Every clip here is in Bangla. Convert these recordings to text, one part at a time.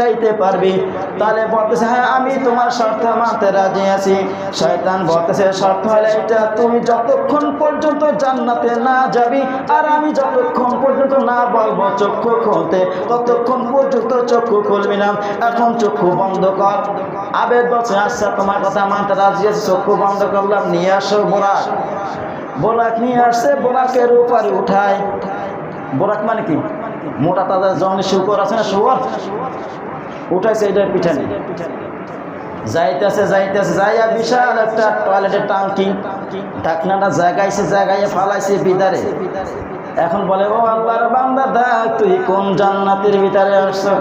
চাইতে পারবি? তাহলে বলতেছে হ্যাঁ আমি তোমার শর্ত মানতে রাজি আছি। শয়তান বলতেছে শর্ত হলো এটা, তুমি যতক্ষণ পর্যন্ত জান্নাতে না যাবি আর আমি যতক্ষণ পর্যন্ত না বলবো চক্ষু খুলতে ততক্ষণ পর্যন্ত চক্ষু খুলবি না। এখন চক্ষু বন্ধ কর। আবেদ বলছে আচ্ছা তোমার কথা মানতে রাজি আছি, চক্ষু বন্ধ করলাম। নিয়ে আসো বোরাক। বোরাক নিয়ে আসছে, বোরাকের উপরে উঠায়। বোরাক মানে কি? মোটা তাজা জঙ্গলি শুকর আছে না, শুকর উঠাইছে এটার পিছনে। যাইতেছে যাইয়া বিশাল একটা টয়লেটের টাঙ্কি, ঢাকনাটা জায়গাইছে, জায়গায় ফালাইছে ভিতরে। এখন বলে ও আল্লাহর বান্দা দেখ তুই কোন জান্নাতের ভিতরে আসছো।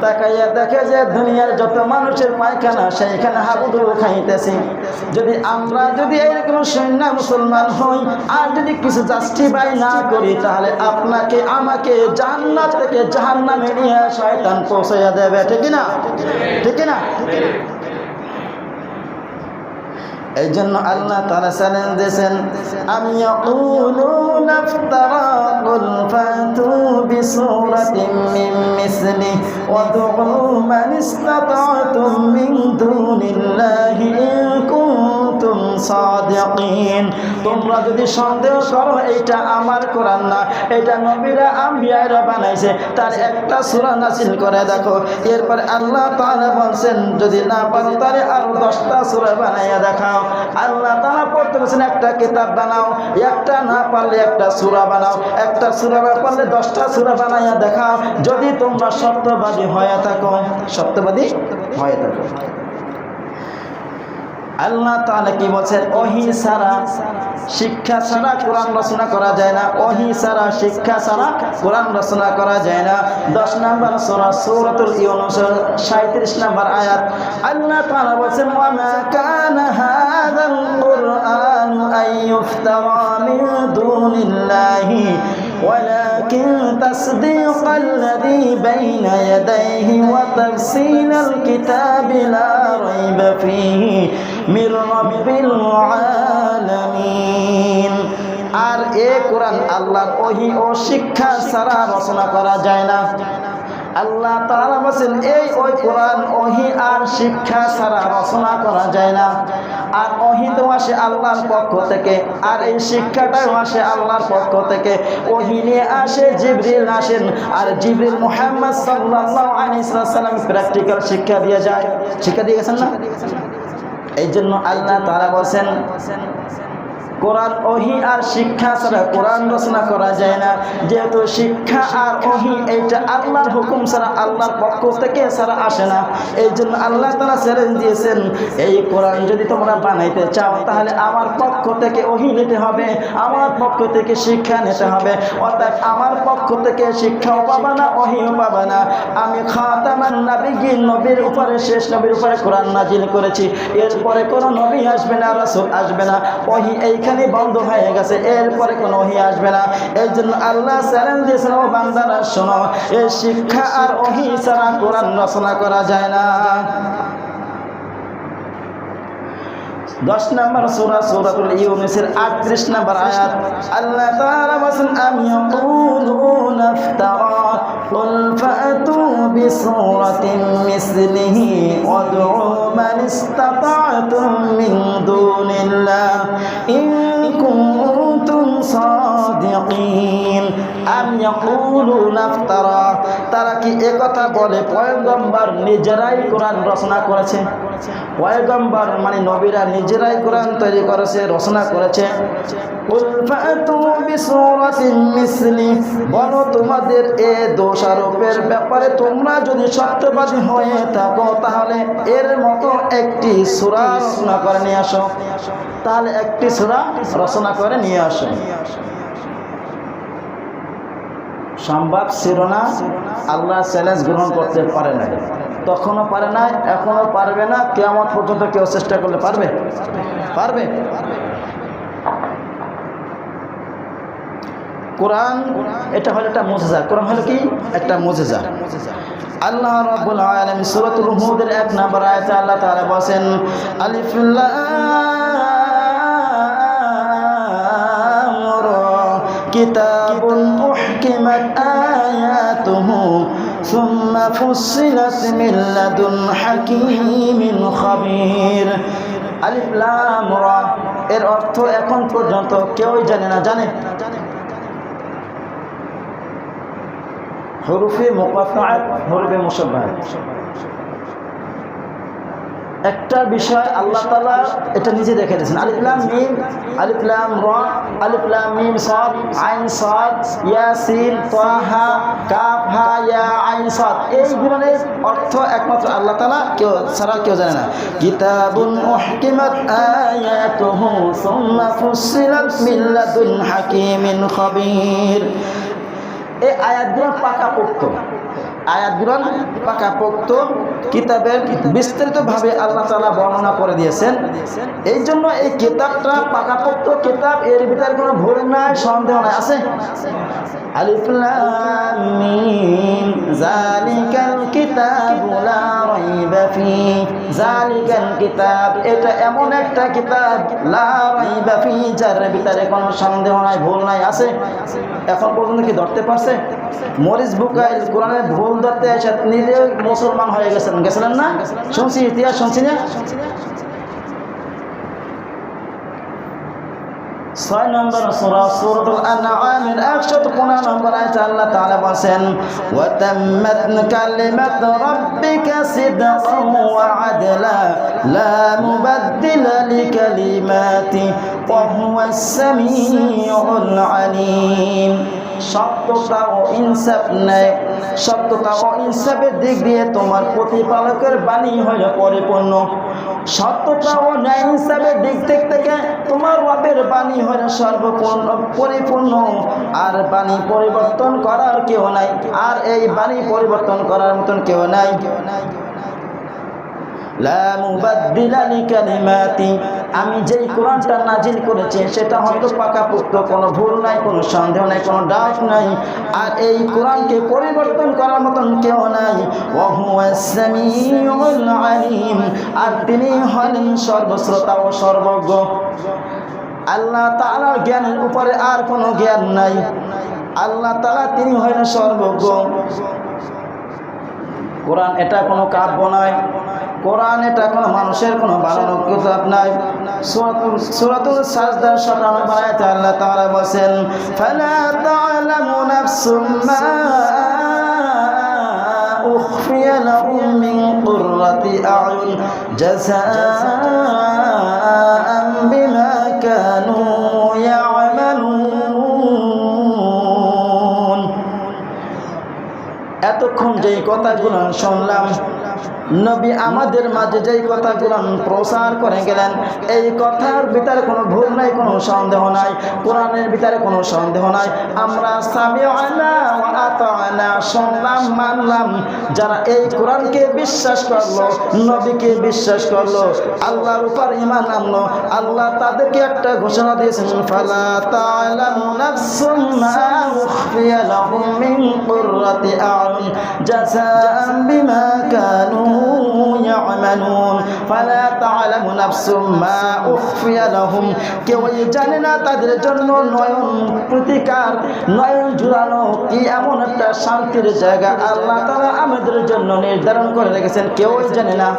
তাকাইয়া দেখে যে দুনিয়ার যত মানুষের পায়খানা সেইখানে হাবুডুবু খাইতেছি। যদি আমরা যদি এইরকম সৈন্য মুসলমান হই আর যদি কিছু জাস্টিফাই না করি তাহলে আপনাকে আমাকে জান্নাত থেকে জাহান্নামে নিয়ে শয়তান পৌঁছাইয়া দেবে। ঠিক না? ঠিক না? এই জন্য আল্লাহ তাআলা চ্যালেঞ্জ দিয়েছেন আম ইয়াকুলুনা ইফতারা কুল ফাতু বিসূরাতিন মিন মিসলি ওয়াদউ মান ইসতাতা'তুম মিন দুনিল্লাহি ইন কুনতুম সাদিকিন। তোমরা যদি সন্দেহ করো এইটা আমার কোরআন না, এটা নবীরা আম্বিয়ারা বানাইছে, তার একটা সূরা নাযিল করে দেখো। এরপর আল্লাহ তাআলা বলেন যদি না পারো তাহলে আরো 10টা সূরা বানাইয়া দেখাও। আল্লাহ তাআলা বলতেছেন একটা কিতাব বানাও, একটা না পারলে একটা সূরা বানাও, একটা সূরা না পারলে 10টা সূরা বানাইয়া দেখাও, যদি তোমরা সত্যবাদী হয়ে থাকো। সত্যবাদী হয়ে থাকো। আল্লাহ তাআলা কি বলছেন? ওহী ছাড়া শিক্ষা ছাড়া কোরআন রচনা করা যায় না। ওহী ছাড়া শিক্ষা ছাড়া কোরআন রচনা করা যায় না। 10 নম্বর সূরা সূরাতুল ইউনূস 37 নম্বর আয়াত আল্লাহ তাআলা বলেন ওয়া মা কানা হাযাল কুরআন আইয়ুফতারা মিন দুনিল্লাহি ولكن تصديق الذي بين يديه وتفصيل الكتاب لا ريب فيه من رب العالمين। আর এই কোরআন আল্লাহর ওহী ও শিক্ষা ছাড়া রচনা করা যায় না। আল্লাহ তাআলা বলেন এই ওই কোরআন ওহী আর শিক্ষা ছাড়া রচনা করা যায় না। আর ওহী তো আসে আল্লাহর পক্ষ থেকে, আর এই শিক্ষাটাও আসে আল্লাহর পক্ষ থেকে। ওহী নিয়ে আসে জিবরিল আসেন, আর জিবরিল মুহাম্মদ সাল্লাল্লাহু আলাইহি ওয়াসাল্লাম প্র্যাকটিক্যাল শিক্ষা দিয়ে যায়। শিক্ষা দিয়ে গেছেন না? এই জন্য আল্লাহ তাআলা বলেন কোরআন ওহী আর শিক্ষা ছাড়া কোরআন রচনা করা যায় না। যেহেতু শিক্ষা আর ওহী এইটা আল্লাহর হুকুম ছাড়া আল্লাহর পক্ষ থেকে ছাড়া আসে না, এই জন্য আল্লাহ তাআলা চ্যালেঞ্জ দিয়েছেন এই কোরআন যদি তোমরা বানাইতে চাও তাহলে আমার পক্ষ থেকে ওহী নিতে হবে, আমার পক্ষ থেকে শিক্ষা নিতে হবে। অর্থাৎ আমার পক্ষ থেকে শিক্ষাও পাবা না, ওহীও পাবা না। আমি খাতামান নবিয়্যিন, নবীর উপরে শেষ নবীর উপরে কোরআন নাজিল করেছি। এরপরে কোনো নবী আসবে না, রাসূল আসবে না, ওহী এইখানে বন্ধ হয়ে গেছে, এরপরে কোনো ওহী আসবে না। এই জন্য আল্লাহ চ্যালেঞ্জ দিয়েছেন ও বান্দারা শোনো, এই শিক্ষা আর ওহী ছাড়া কোরআন রচনা করা যায় না। 10 নম্বর সূরা সূরাতুল ইউনূসের 38 নম্বর আয়াত আল্লাহ তাআলা বলেন আম ইয়াকুলুনা ইফতারা কুল ফাতু বিসূরাতিন মিসলিহি ওয়াদউ মান ইসতাতা'তুম মিন দুনিল্লাহি ইন কুনতুম সাদিকিন। আম ইয়াকুলুনা ইফতারা, তারা কি একথা বলে পয়গম্বর নিজেরাই কোরআন রচনা করেছে? পয়গম্বর মানে নবীরা নিজেরাই কোরআন তৈরি করেছে, রচনা করেছে। কুল ফাতু বিসূরাতিন মিসলি, বলো তোমাদের এই দোষারোপের ব্যাপারে তোমরা যদি সত্যবাদী হয়ে থাকো তাহলে এর মতো একটি সূরা রচনা করে নিয়ে আসো। তাহলে একটি সূরা রচনা করে নিয়ে আসো। সম্ভব ছিল না, আল্লাহ চ্যালেঞ্জ গ্রহণ করতে পারে না, তখনও পারে না, এখনো পারবে না, কিয়ামত পর্যন্ত কেউ চেষ্টা করলে পারবে? পারবে। কোরআন এটা হলো একটা মুজিজা। কোরআন হলো কি? একটা মুজিজা। আল্লাহ রাব্বুল আলামিন সূরাতুল হুদের 1 নম্বর আয়াতে আল্লাহ তাআলা বলেন আলিফ লাম রা কিতাবুন উহকিমাত আয়াতুহু সুম্মা ফুসসিলাত মিন লাদুন হাকীমিন খাবীর। আলিফ লাম রা এর অর্থ এখন পর্যন্ত কেউই জানে না। জানে? হুরুফে মুকাত্তাআত, হুরুফে মুশাব্বাহাত। একটা বিষয় আল্লাহ তাআলা এটা নিজে দেখে দিয়েছেন। আলিফ লাম মিম, আলিফ লাম রা, আলিফ লাম মিম সাদ, আইন সাদ, ইয়াসিন, তাহা, কাফ হা ইয়া আইন সাদ, এই ধরনের অর্থ একমাত্র আল্লাহ তাআলা কেউ ছাড়া কেউ জানে না। কিতাবুন উহকিমাত আয়াতুহু সুম্মা ফুসসিলাত মিন লাদুন হাকীমিন খাবীর। এই আয়াতগুলো পাকাপোক্ত, আয়াতগুলো পাকাপোক্ত কিতাবের বিস্তারিতভাবে আল্লাহ তাআলা বর্ণনা করে দিয়েছেন। এই জন্য এই কিতাবটা পাকাপোক্ত কিতাব, এর ভিতরে কোনো ভুল নাই, সন্দেহ নাই। আছে? আলিফ লাম মিম যালিকাল কিতাবু লা রাইবা ফীহি, যালিকাল কিতাব এটা এমন একটা কিতাব, লা রাইবা ফীহি যার ভিতরে কোনো সন্দেহ নাই, ভুল নাই। আছে? এখন পর্যন্ত কি ধরতে পারছে? মরিস বুকাইল কোরআনের ভুল ধরতে এসে নিজে মুসলমান হয়ে গেছিলেন না? শুনছি, ইতিহাস শুনছি না? 6 নম্বর সূরা সূরাতুল আনআমের 115 নম্বর আয়াতে আল্লাহ তাআলা বলেন, ওয়া তাম্মাত কালিমাতু রাব্বিকা সিদকান ওয়া আদলা লা মুবাদদিলা লিকালিমাতি ওয়া হুয়াস সামিউল আলীম। সত্যতা ও ইনসাফ নেই, সত্যতা ও ইনসাফের দিক দিয়ে তোমার প্রতিপালকের বাণী হলো পরিপূর্ণ। সত্যতা ও ন্যায় ইনসাফের দিক থেকে তোমার রবের বাণী হলো সর্বপূর্ণ পরিপূর্ণ। আর বাণী পরিবর্তন করার কেউ নাই, আর এই বাণী পরিবর্তন করার মতন কেউ নাই। লা মুবাদদিলা লিকালিমাতি, আমি যেই কোরআনটা নাজিল করেছি সেটা হয়তো পাকাপোক্ত, কোনো ভুল নাই, কোনো সন্দেহ নাই, কোনো ডাউট নাই। আর এই কোরআনকে পরিবর্তন করার মতন কেউ নাই। ওয়া হুয়াস সামিউল আলীম, আর তিনি হলেন সর্বশ্রোতা ও সর্বজ্ঞ। আল্লাহ তাআলার জ্ঞানের উপরে আর কোনো জ্ঞান নাই। আল্লাহ তাআলা তিনি হলেন সর্বজ্ঞ। কোরআন এটা কোনো কাব্য নয়, কোরআন এটা কোনো মানুষের কোনো বানানো কিতাব নাই। সূরাতুল সাজদার 57 আয়াতে আল্লাহ তাআলা বলেন, ফালা তা'লামু নাফসুম মা উখফিয়া লাহুম মিন কুররাতি আ'য়ুন জাযাআন বিমা কানু ইয়া'মালুন। এতক্ষণ যেই কথাগুলো শুনলাম, নবী আমাদের মাঝে যেই কথাগুলো প্রচার করে গেলেন, এই কথার ভিতরে কোনো ভুল নাই, কোনো সন্দেহ নাই, কোরআনের ভিতরে কোনো সন্দেহ নাই। আমরা সামি'না ওয়া আতা'না, শুনলাম মানলাম। যারা এই কোরআনকে বিশ্বাস করলো, নবীকে বিশ্বাস করলো, আল্লাহর উপর ঈমান আনলো, আল্লাহ তাদেরকে একটা ঘোষণা দিয়েছেন, ফালা তা'লামু নাফসুম মা উখফিয়া লাহুম মিন কুররাতি আ'য়ুন জাযাআন বিমা কানু ইয়া'মালুন। ফালা তা'লামু নাফসুম মা উখফিয়া লাহুম, কেউ জানে না তাদের জন্য নয়ন প্রতিকার, নয়ন জুড়ানো কি এমন একটা শান্তির জায়গা আল্লাহ তাআলা আমাদের জন্য নির্ধারণ করে রেখেছেন, কেউই জানে না।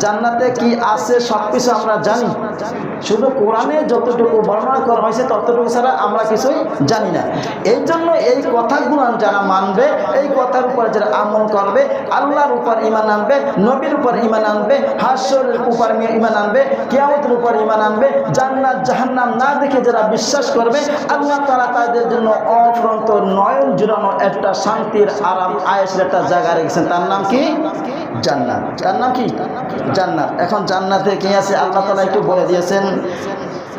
জান্নাতে কি আছে সবকিছু আমরা জানি, শুধু কোরআনে যতটুকু বর্ণনা করা হয়েছে ততটুকু ছাড়া আমরা কিছুই জানি না। এই জন্য এই কথাগুলো যারা মানবে, এই কথার উপর যারা আমল করবে, আল্লাহর উপর ঈমান আনবে, নবীর উপর ঈমান আনবে, হাসরের উপর ঈমান আনবে, কিয়ামতের উপর ঈমান আনবে, জান্নাত জাহান্নাম না দেখে যারা বিশ্বাস করবে, আল্লাহ তাআলা তাদের জন্য অফুরন্ত নয়ন জুড়ানো একটা শান্তির আরাম আয়েশের একটা জায়গা রেখেছেন। তার নাম কি? জান্নাত। তার নাম কি? জান্নাত। এখন জান্নাতে কি আছে আল্লাহ তাআলা একটু বলে দিয়েছেন।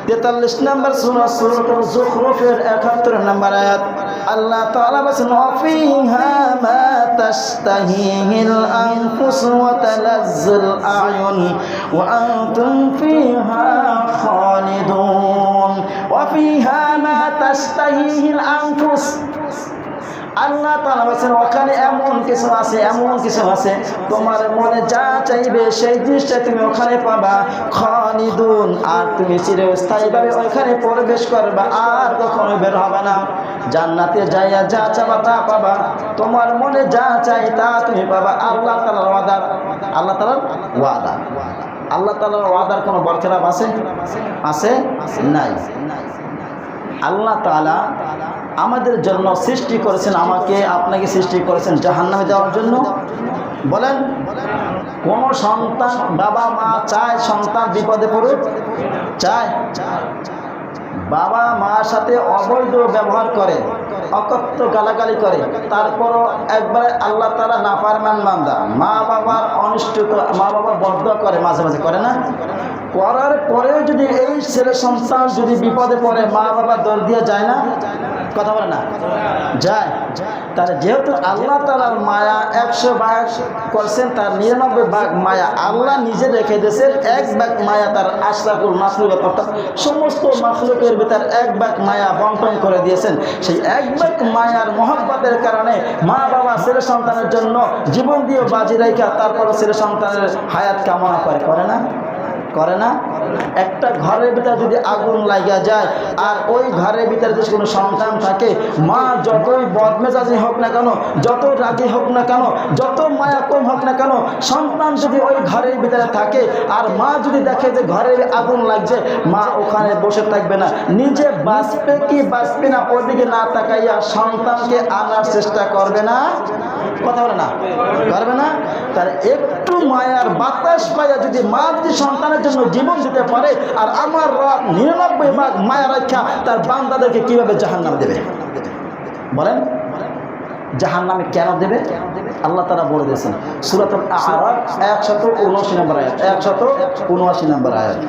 43 নম্বর সূরা সূরাতুল যুখরুফের 71 নম্বর আয়াত আল্লাহ তাআলা বলেন, ওয়াফিহা মা তাশতাহিহিল আনফুস ওয়া তালাজ্জুল আ'য়ুন ওয়া আনতুম ফিহা খালিদুন। ওয়াফিহা মা তাশতাহিহিল আনফুস, আল্লাহ তাআলা বলেন ওখানে এমন কিছু আছে, এমন কিছু আছে তোমার মনে যা চাইবে সেই জিনিসটা তুমি ওখানে পাবা। খালিদুন, আর তুমি চিরস্থায়ীভাবে ওখানে প্রবেশ করবে, আর কখনো বের হবে না। জান্নাতে যাইয়া যা চাবা তা পাবা, তোমার মনে যা চাই তা তুমি পাবা। আল্লাহ তাআলার ওয়াদা, আল্লাহ তাআলার ওয়াদা, আল্লাহ তাআলার ওয়াদার কোনো বরখেলাপ আছে? আছে? নাই। আল্লাহ তাআলা আমাদের জন্য সৃষ্টি করেছেন, আমাকে আপনাকে সৃষ্টি করেছেন জাহান্নামে যাওয়ার জন্য? বলেন, কোন সন্তান, বাবা মা চায় সন্তান বিপদে পড়ুক? চায়? বাবা মার সাথে অবৈধ ব্যবহার করে, অকথ্য গালাগালি করে, তারপরও একবারে আল্লাহ তাআলা নাফরমান বান্দা, মা বাবার অনিষ্ট, মা বাবার বদদোয়া করে, মাঝে মাঝে করে না? করার পরেও যদি এই ছেলে সন্তান যদি বিপদে পড়ে, মা বাবা দৌড় দিয়ে যায় না? কথা বলে না? যায়। তার যেহেতু আল্লাহ তাআলার মায়া 100 ভাগ করছেন, তার 99 ভাগ মায়া আল্লাহ নিজে রেখে দিয়েছেন, 1 ভাগ মায়া তার আশরাফুল মাখলুকাত, অর্থাৎ সমস্ত মাখলুকের ভিতর 1 ভাগ মায়া বন্টন করে দিয়েছেন। সেই 1 ভাগ মায়ার মহব্বতের কারণে মা বাবা ছেলে সন্তানের জন্য জীবন দিয়ে বাজি রাখা তারপর ছেলে সন্তানের হায়াত কামনা করে, করে না? করে না? একটা ঘরের ভিতরে যদি আগুন লাগিয়া যায় আর ওই ঘরের ভিতরে যদি কোনো সন্তান থাকে, মা যতই বদমেজাজি হোক না কেন, যত রাগী হোক না কেন, যত মায়া কম হোক না কেন, সন্তান যদি ওই ঘরের ভিতরে থাকে আর মা যদি দেখে যে ঘরের আগুন লাগছে, মা ওখানে বসে থাকবে না, নিজে বাঁচবে কি বাঁচবে না ওদিকে না তাকাইয়া সন্তানকে আনার চেষ্টা করবে না? কথা বলে না? করবে না? তার একটু মায়ার বাতাস পাইয়া যদি মা যদি সন্তানের জন্য জীবন দিতে পারে, আর আমার রব 99 ভাগ মায়া রাখা তার বান্দাদেরকে কিভাবে জাহান্নামে দেবে? বলেন, জাহান্নামে কেন দেবে? আল্লাহ তাআলা বলে দিয়েছেন সূরাতুল আ'রাফ 179 নম্বর আয়াত, 179 নম্বর আয়াত,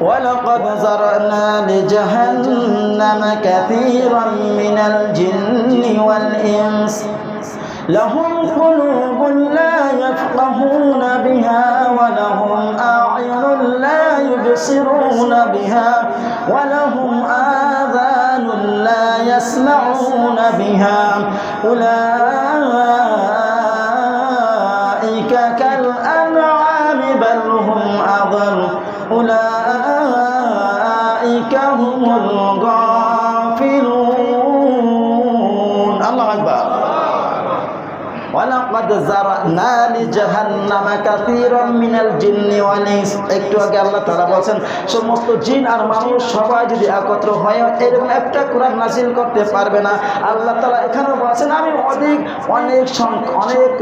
وَلَقَدْ ذَرَأْنَا لِجَهَنَّمَ كَثِيرًا مِنَ الْجِنِّ وَالْإِنسِ لهم قلوب لا يفقهون بها ولهم أعين لا يبصرون بها ولهم آذان لا يسمعون بها أولئك كالأنعام بل هم أضل أولئك هم الغافلون الله أكبر وَلَقَدْ ذَرَأْنَا لِجَهَنَّمَ كَثِيرًا مِنَ الْجِنِّ وَالْإِنسِ একটু আগে আল্লাহ তাআলা বলেন সমস্ত জিন আর মানুষ সবাই যদি একত্র হয় এরকম একটা কোরআন নাযিল করতে পারবে না। আল্লাহ তাআলা এখানে বলেন আমি অনেক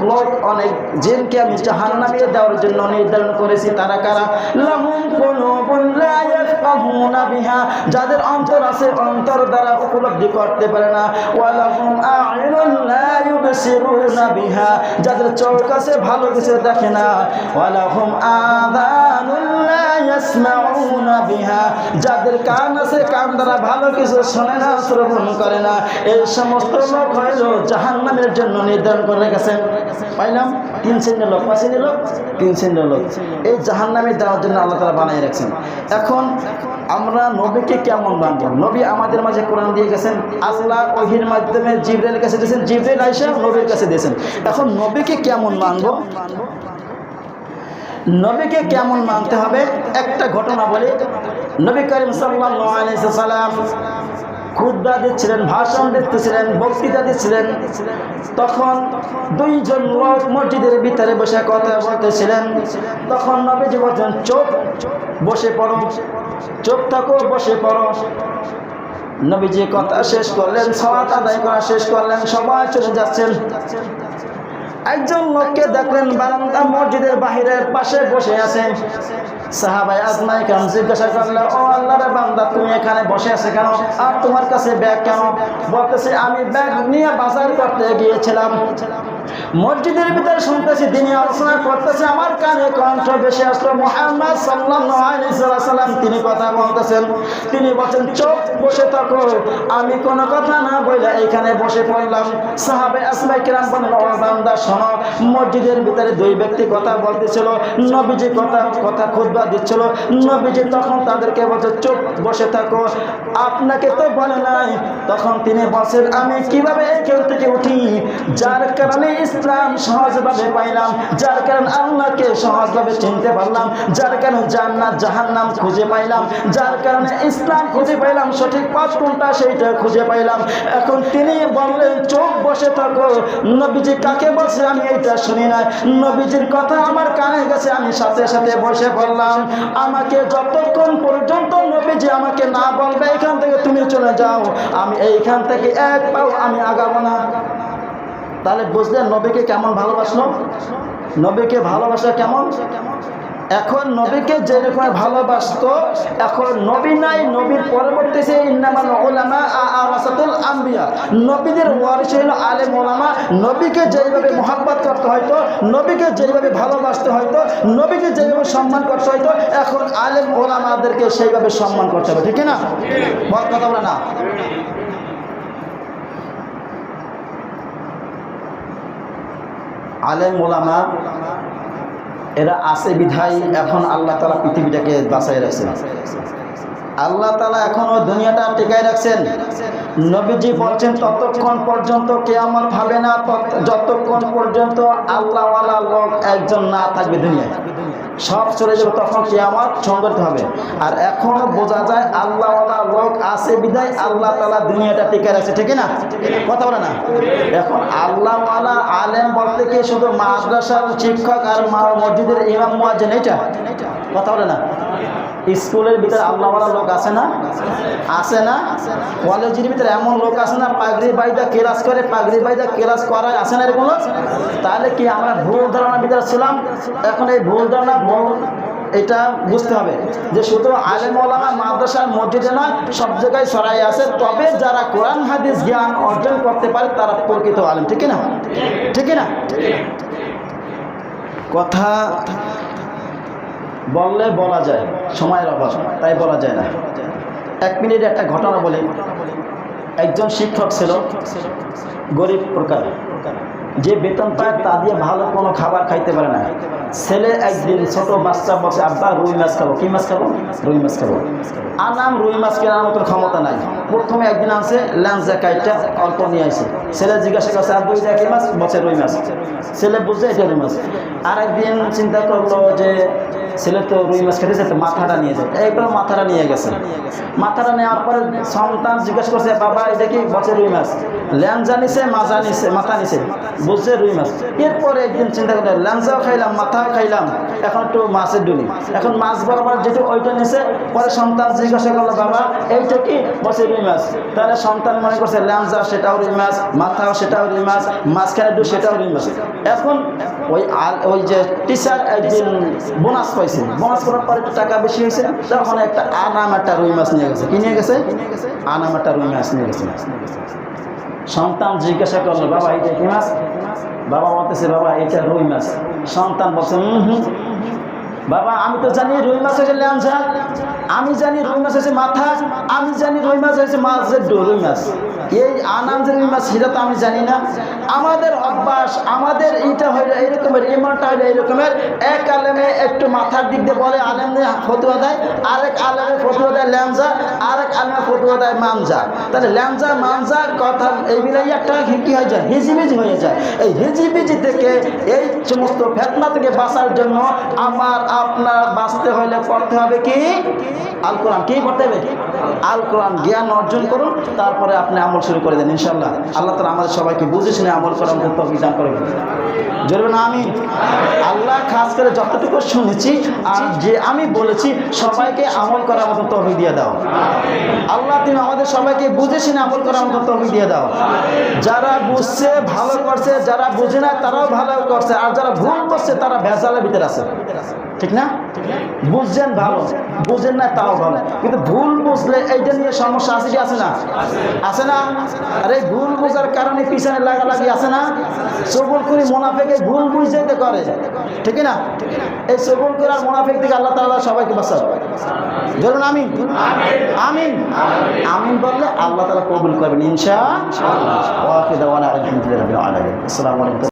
লোক, অনেক জিনকে আমি জাহান্নামে দেওয়ার জন্য নির্ধারণ করেছি। তারা কারা? লাহুম কুলুবুন লা ইয়াফকাহুনা বিহা, যাদের অন্তর আছে অন্তর দ্বারা উপলব্ধি করতে পারে না। ওয়া লাহুম আ'ইনুন লা ইউবসিরুনা বিহা, যাদের চোখ আছে ভালো কিছু দেখে না। ওয়ালাহুম আযানুন লা ইয়াসমাউনা বিহা, যাদের কান আছে কান দ্বারা ভালো কিছু শোনে না, শ্রবণ করে না। এই সমস্ত লোক হলো জাহান্নামের জন্য নির্ধারণ করে রেখেছেন। পাইলাম 3 শ্রেণীর লোক, 5 শ্রেণীর লোক, 3 শ্রেণীর লোক এই জাহান্নামে দেওয়ার জন্য আল্লাহ তাআলা বানিয়ে রেখেছেন। এখন আমরা নবীকে কেমন মানব? নবী আমাদের মাঝে কোরআন দিয়ে গেছেন, আল্লাহ ওহীর মাধ্যমে জিবরাইল কাছে দিয়েছেন, জিবরাইল আয়েশা নবীর কাছে দিয়েছেন। এখন নবীকে কেমন মানব? নবীকে কেমন মানতে হবে একটা ঘটনা বলি। নবী করিম সাল্লাল্লাহু আলাইহি ওয়াসাল্লাম খুতবা দিচ্ছিলেন, ভাষণ দিচ্ছিলেন, বক্তৃতা দিচ্ছিলেন। তখন 2 জন লোক মসজিদের ভিতরে বসে কথা বলতেছিলেন। তখন নবীজি বলেন চুপ, বসে পড়ো, চুপ থাকো, বসে পড়ো। নবীজি কথা শেষ করলেন, সালাত আদায় করা শেষ করলেন, সবাই চলে যাচ্ছেন। একজন লোককে দেখলেন বারান্দা মসজিদের বাহিরের পাশে বসে আছে। সাহাবায়ে আজমায়ে কেরাম জিজ্ঞাসা করলেন, ও আল্লাহর বান্দা তুমি এখানে বসে আছে কেন? আর তোমার কাছে ব্যাগ কেন? বলতেছে আমি ব্যাগ নিয়ে বাজার করতে গিয়েছিলাম। মসজিদের ভিতরে শুনতেছি তিনি আলোচনা করতেছে, আমার কানে কণ্ঠ ভেসে আসলো মুহাম্মদ সাল্লাল্লাহু আলাইহি ওয়াসাল্লাম, তিনি কথা বলতেছেন। তিনি বলেন চুপ, বসে থাকো। আমি কোনো কথা না বলে এখানে বসে পড়লাম। সাহাবায়ে আজমায়ে কেরাম বলেন, ও বান্দা শোনো, মসজিদের ভিতরে 2 ব্যক্তি কথা বলতেছিল, নবীজি কথা খুতবা দিচ্ছিল। নবীজি তখন তাদেরকে বলছে চুপ, বসে থাকো। আপনাকে তো বলে নাই। তখন তিনি বলছেন আমি কিভাবে এখান থেকে উঠি, যার কারণে ইসলাম সহজভাবে পাইলাম, যার কারণে আল্লাহকে সহজভাবে চিনতে পারলাম, যার কারণে জান্নাত জাহান্নাম খুঁজে পাইলাম, যার কারণে ইসলাম খুঁজে পাইলাম, সঠিক পথ কোনটা সেইটা খুঁজে পাইলাম। এখন তিনি বললেন চোখ বসে থাকো, নবীজি কাকে বলছে আমি এইটা শুনি না, নবীজির কথা আমার কানে গেছে, আমি সাথে সাথে বসে পড়লাম। আমাকে যতক্ষণ পর্যন্ত নবীজি আমাকে না বলবে এখান থেকে তুমি চলে যাও, আমি এইখান থেকে এক পাও আমি আগাবো না। তাহলে বুঝলেন নবীকে কেমন ভালোবাসলো, নবীকে ভালোবাসা কেমন। এখন নবীকে যেরকম ভালোবাসতো, এখন নবী নাই, নবীর পরবর্তীতে ইন্নামাল উলামা ওয়ারাসাতুল আম্বিয়া, নবীদের ওয়ারিস হলো আলেম ওলামা। নবীকে যেভাবে মহব্বত করতে হয়তো, নবীকে যেভাবে ভালোবাসতে হয়তো, নবীকে যেভাবে সম্মান করতে হয়তো, এখন আলেম ওলামাদেরকে সেইভাবে সম্মান করতে হবে, ঠিক না? বল কথা বলে না। আলেম ওলামা এরা আছে বিধায় এখন আল্লাহ তাআলা পৃথিবীটাকে বাঁচাই রাখছেন। আল্লাহ তাআলা এখন ওই দুনিয়াটা টিকায় রাখছেন। নবীজি বলছেন ততক্ষণ পর্যন্ত কিয়ামত হবে না যতক্ষণ পর্যন্ত আল্লাহওয়ালা লোক একজন না থাকবে দুনিয়ায়। সব চলে যাবে, তখন কিয়ামত সংগঠিত হবে। আর এখনো বোঝা যায় আল্লাহওয়ালা লোক আছে বিধায় আল্লাহ তাআলা দুনিয়াটা টিকায় রাখছে, ঠিক না? কথা বলে না। এখন আল্লাহওয়ালা আলেম বলতে কি শুধু মাদ্রাসার শিক্ষক আর মসজিদের ইমাম মুয়াজ্জিন এটা? কথা বলে না। স্কুলের ভিতরে আল্লাহওয়ালা লোক আছে না? আছে না? কলেজের ভিতরে এমন লোক আছে না পাগড়ি বাইদা ক্লাস করে, পাগড়ি বাইদা ক্লাস করায়, আছে না এরকম? তাহলে কি আমরা ভুল ধারণার ভিতরে ছিলাম? এখন এই ভুল ধারণা এটা বুঝতে হবে যে শুধু আলেম ওলামা মাদ্রাসার মসজিদে নয়, সব জায়গায় ছড়াই আছে। তবে যারা কোরআন হাদিস জ্ঞান অর্জন করতে পারে তারা প্রকৃত আলেম, ঠিক না? ঠিক না? কথা বললে বলা যায়, সময়ের অভাব তাই বলা যায় না। এক মিনিটে একটা ঘটনা বলি। একজন শিক্ষক ছিল, গরিব প্রকার, যে বেতন পায় তা দিয়ে ভালো কোনো খাবার খাইতে পারে না। ছেলে একদিন ছোট বাচ্চা বসে আব্বা রুই মাছ খাবো। কি মাছ খাবো? রুই মাছ খাবো। আনাম রুই মাছ কেনার মতো ক্ষমতা নাই। প্রথমে একদিন আনছে ল্যাংচা কাইটা অল্প নিয়ে আসে। ছেলে জিজ্ঞাসা করছে আব্বু এটা কি মাছ? বসে রুই মাছ। ছেলে বুঝছে এটা রুই মাছ। আর একদিন চিন্তা করলো যে ছেলে তো রুই মাছ খেতেছে, তো মাথাটা নিয়ে যায়। এইবার মাথাটা নিয়ে গেছে। মাথাটা নেওয়ার পরে সন্তান জিজ্ঞাসা করছে বাবা এটা কি? বসে রুই মাছ। ল্যাংচা নিছে, মাজা নিছে, মাথা নিছে, বুঝছে রুই মাছ। এরপরে একদিন চিন্তা করলো ল্যাংচাও খাইলাম, মাথাও খাইলাম, এখন একটু মাছের ডুলি, এখন মাছ বরাবর যেটা ওইটা নিছে। পরে সন্তান জিজ্ঞাসা করলো বাবা এইটা কি? বসে রুই মাছ। তাহলে সন্তান মনে করছে ল্যাংচা সেটাও রুই মাছ, মাথাও সেটাও রুই মাছ, মাঝখানে ডু সেটাও রুই মাছ। এখন ওই যে টিচার একদিন বোনাস পাইছে, বোনাস করার পরে একটু টাকা বেশি হয়েছে, তখন একটা আনাম একটা রুই মাছ নিয়ে গেছে। কি নিয়ে গেছে? আনাম একটা রুই মাছ নিয়ে গেছে। সন্তান জিজ্ঞাসা করলো বাবা এটা কি মাছ? বাবা বলতেছে বাবা এটা রুই মাছ। সন্তান বলছে বাবা আমি তো জানি রুই মাছ হয়েছে ল্যাংচা, আমি জানি রুই মাছ হয়েছে মাথা, আমি জানি রুই মাছ হয়েছে মাছের রুই মাছ। এই আনাম যে রুই মাছ সেটা তো আমি জানি না। আমাদের অভ্যাস, আমাদের এইটা হইলে এইরকমের, ইমানটা হইলে এইরকমের। এক আলেমে একটু মাথার দিক দিয়ে বলে আলেম ফতুয়া দেয়, আরেক আলেমে ফতুয়া দেয় ল্যাংচা, আরেক আলেমে ফতুয়া দেয় মানজা। তাহলে ল্যাংচা মানজার কথা এইগুলাই একটা কি হয়ে যায়? হিজিবিজি হয়ে যায়। এই হিজিবিজি থেকে, এই সমস্ত ফেতনা থেকে বাঁচার জন্য আমার আপনার বাঁচতে হইলে পড়তে হবে কি? আল কোরআন। কি করতে হবে? আল কোরআন জ্ঞান অর্জন করুন, তারপরে আপনি আমল শুরু করে দেন ইনশাআল্লাহ। আল্লাহ তাআলা আমাদের সবাইকে বুঝে শুনে আমল করার মতো তৌফিক দান করবেন। জোরে না আমি আল্লাহ খাস করে যতটুকু শুনেছি আর যে আমি বলেছি সবাইকে আমল করার মতো তৌফিক দিয়ে দাও আল্লাহ। তুমি আমাদের সবাইকে বুঝে শুনে আমল করার মতো তৌফিক দিয়ে দাও। যারা বুঝছে ভালো করছে, যারা বুঝে না তারাও ভালো করছে, আর যারা ভুল করছে তারা ভেজালের ভিতরে আছে, ঠিক না? বুঝছেন ভালো, বুঝেন না তাও ভালো, কিন্তু ভুল বুঝলে এইটা নিয়ে সমস্যা আছে কি আছে না? আছে না? আর এই ভুল বোঝার কারণে পিছনে লাগালাগি আছে না? সবুল করি মুনাফিক ভুল বুঝতে করে, ঠিক না? এই সবুল করার মুনাফিক থেকে আল্লাহ তাআলা সবাইকে বাঁচাও। ধরুন আমিন আমিন আমিন বললে আল্লাহ তাআলা কবুল করবেন ইনশাআল্লাহ। ওয়া আখিরু দাওয়ানা আলহামদুলিল্লাহি রাব্বিল আলামিন। আসসালামু আলাইকুম।